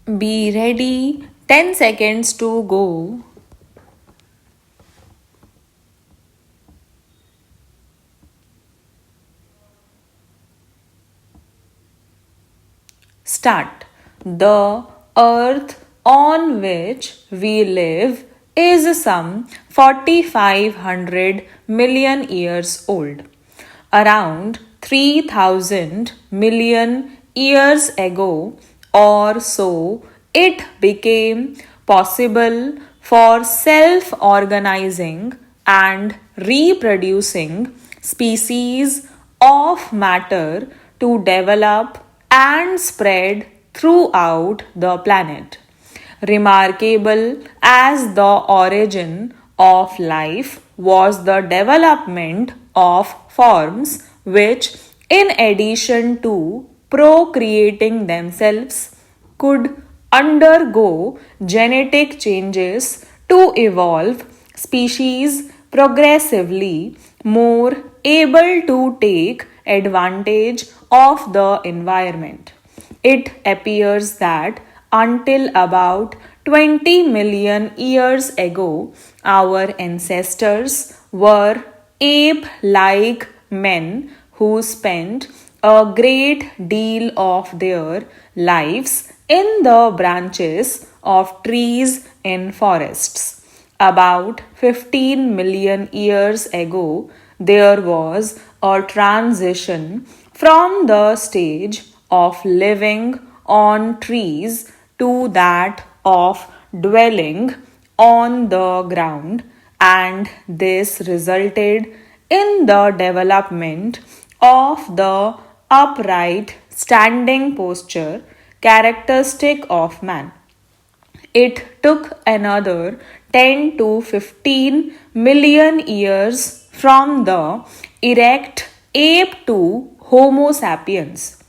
Be ready. 10 seconds to go. Start. The earth on which we live is some 4,500 million years old. Around 3,000 million years ago or so, it became possible for self organizing and reproducing species of matter to develop and spread throughout the planet. Remarkable as the origin of life was the development of forms which, in addition to procreating themselves, could undergo genetic changes to evolve species progressively more able to take advantage of the environment. It appears that until about 20 million years ago, our ancestors were ape like men who spent a great deal of their lives in the branches of trees in forests. About 15 million years ago, there was a transition from the stage of living on trees to that of dwelling on the ground, and this resulted in the development of the upright standing posture characteristic of man. It took another 10 to 15 million years from the erect ape to Homo sapiens.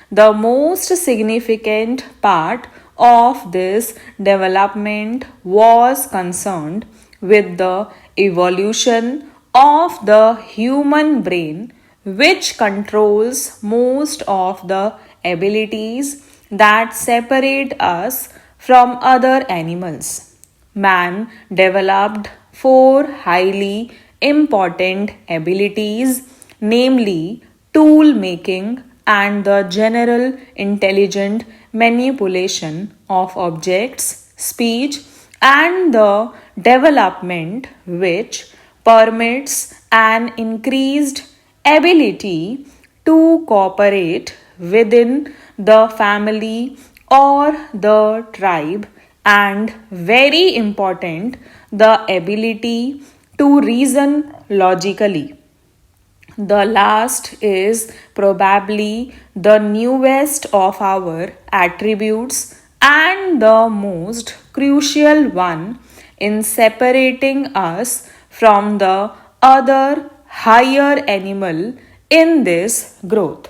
The most significant part of this development was concerned with the evolution of the human brain, which controls most of the abilities that separate us from other animals. Man developed four highly important abilities, namely tool making and the general intelligent manipulation of objects, speech, and the development which permits an increased ability to cooperate within the family or the tribe, and very important, the ability to reason logically. The last is probably the newest of our attributes and the most crucial one in separating us from the other higher animal in this growth.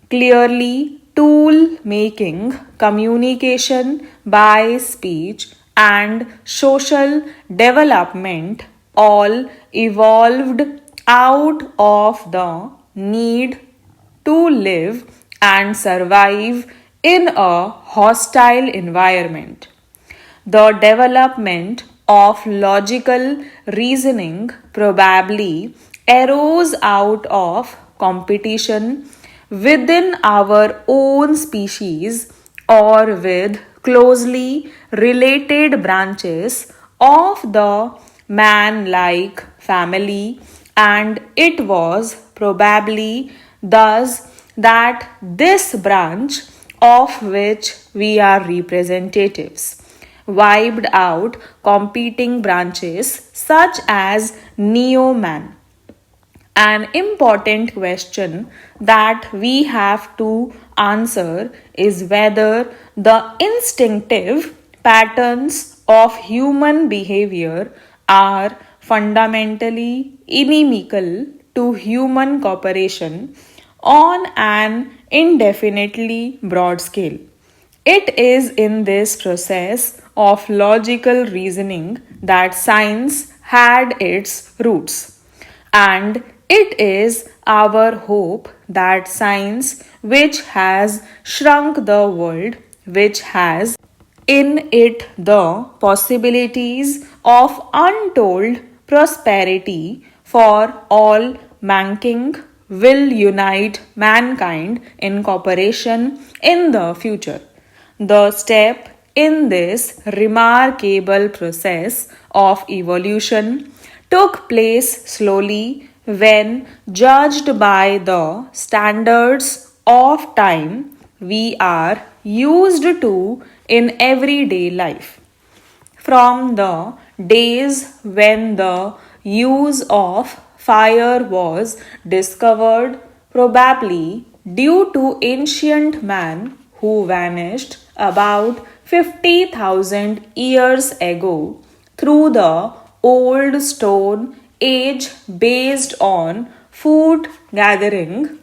Clearly, tool making, communication by speech, and social development all evolved out of the need to live and survive in a hostile environment. The development of logical reasoning probably arose out of competition within our own species or with closely related branches of the man like family, and it was probably thus that this branch, of which we are representatives, wiped out competing branches such as Neo Man. An important question that we have to answer is whether the instinctive patterns of human behavior are fundamentally inimical to human cooperation on an indefinitely broad scale. It is in this process of logical reasoning that science had its roots. And it is our hope that science, which has shrunk the world which has in it the possibilities of untold prosperity for all mankind, will unite mankind in cooperation in the future. The step in this remarkable process of evolution took place slowly when judged by the standards of time we are used to in everyday life. From the days when the use of fire was discovered, probably due to ancient man who vanished about 50,000 years ago through the old stone age based on food gathering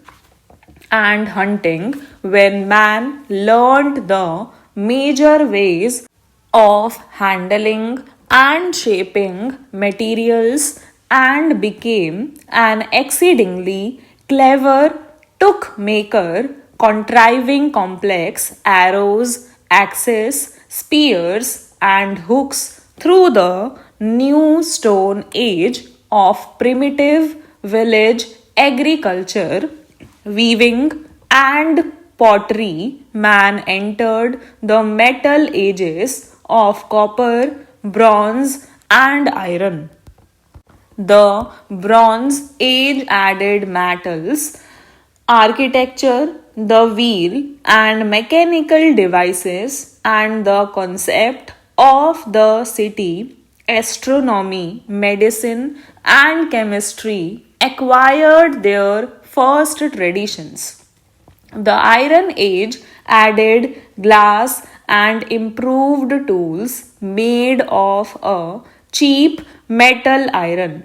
and hunting, when man learned the major ways of handling and shaping materials and became an exceedingly clever took maker, contriving complex arrows, axes, spears, and hooks through the new stone age of primitive village agriculture, weaving, and pottery. Man entered the metal ages of copper, bronze, and iron. The Bronze Age added metals, architecture, the wheel, and mechanical devices, and the concept of the city, astronomy, medicine, and chemistry acquired their first traditions. The Iron Age added glass and improved tools made of a cheap metal iron,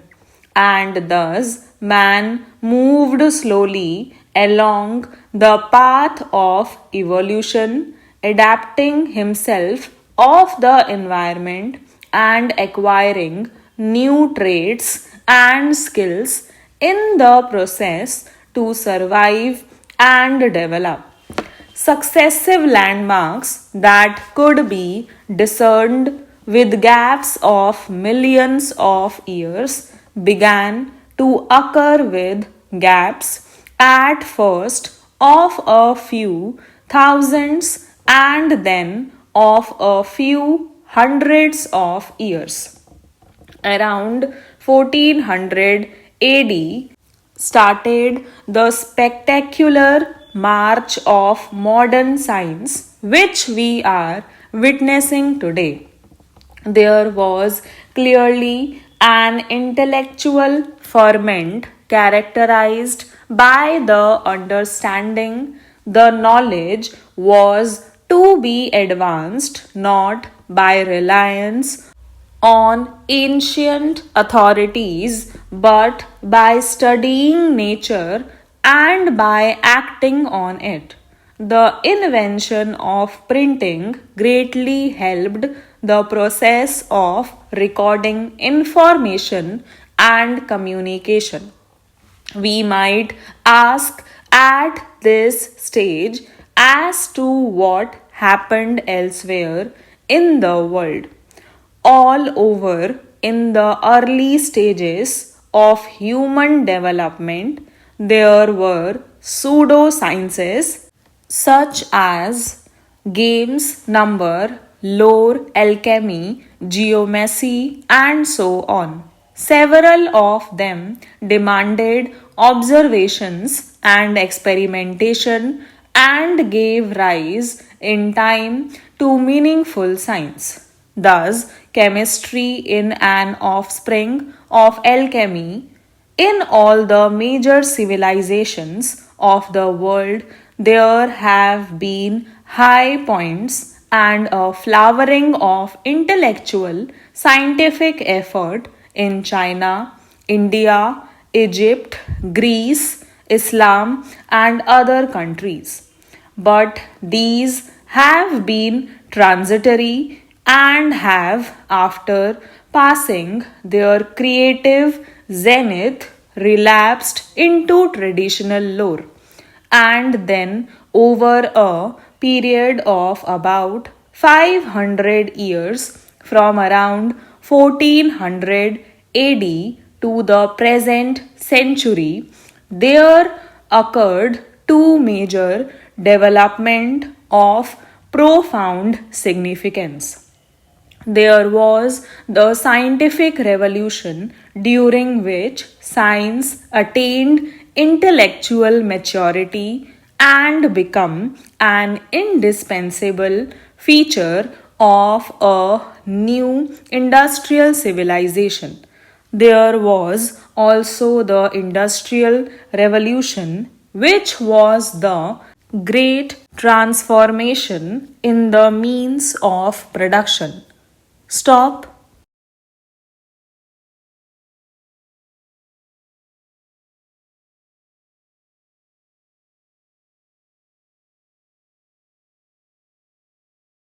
and thus man moved slowly along the path of evolution, adapting himself of the environment and acquiring new traits and skills in the process to survive and develop. Successive landmarks that could be discerned with gaps of millions of years began to occur with gaps at first of a few thousands and then of a few hundreds of years. Around 1400 AD started the spectacular march of modern science which we are witnessing today. There was clearly an intellectual ferment characterized by the understanding the knowledge was to be advanced not by reliance on ancient authorities but by studying nature and by acting on it. The invention of printing greatly helped the process of recording information and communication. We might ask at this stage as to what happened elsewhere in the world. All over in the early stages of human development, there were pseudosciences such as games, number, lore, alchemy, geomancy, and so on. Several of them demanded observations and experimentation and gave rise in time to meaningful science. Thus, chemistry in an offspring of alchemy in all the major civilizations of the world, there have been high points and a flowering of intellectual scientific effort in China, India, Egypt, Greece, Islam, and other countries. But these have been transitory and have, after passing their creative zenith, relapsed into traditional lore. And then, over a period of about 500 years from around 1400 AD to the present century, there occurred two major developments of profound significance. There was the scientific revolution during which science attained intellectual maturity and become an indispensable feature of a new industrial civilization. There was also the Industrial Revolution, which was the great transformation in the means of production. Stop